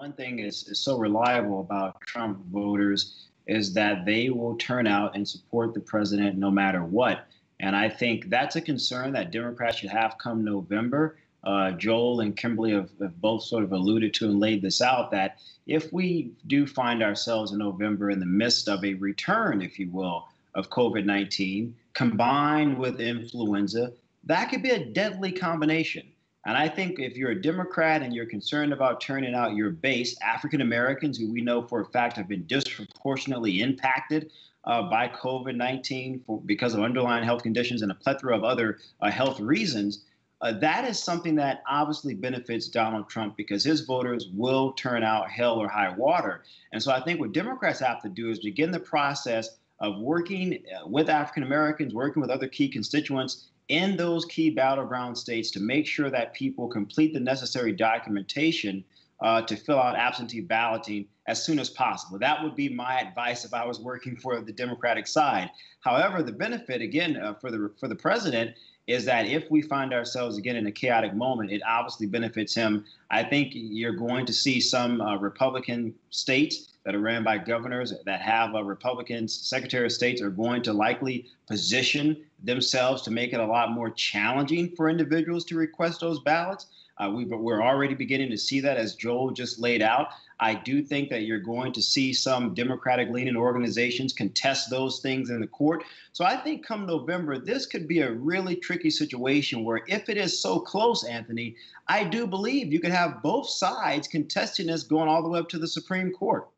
one thing is so reliable about Trump voters is that they will turn out and support the president no matter what. And I think that's a concern that Democrats should have come November. Joel and Kimberly have both sort of alluded to and laid this out that if we do find ourselves in November in the midst of a return, if you will, of COVID-19 combined with influenza, that could be a deadly combination. And I think if you're a Democrat and you're concerned about turning out your base, African Americans, who we know for a fact have been disproportionately impacted by COVID-19 because of underlying health conditions and a plethora of other health reasons, that is something that obviously benefits Donald Trump because his voters will turn out hell or high water. And so I think what Democrats have to do is begin the process of working with African Americans, working with other key constituents in those key battleground states to make sure that people complete the necessary documentation to fill out absentee balloting as soon as possible. That would be my advice if I was working for the Democratic side. However, the benefit, again, for the president is that if we find ourselves again in a chaotic moment, it obviously benefits him. I think you're going to see some Republican states that are ran by governors that have Republicans, Secretary of States are going to likely position themselves to make it a lot more challenging for individuals to request those ballots. We're already beginning to see that, as Joel just laid out. I do think that you're going to see some Democratic-leaning organizations contest those things in the court. So I think come November, this could be a really tricky situation where if it is so close, Anthony, I do believe you could have both sides contesting this going all the way up to the Supreme Court.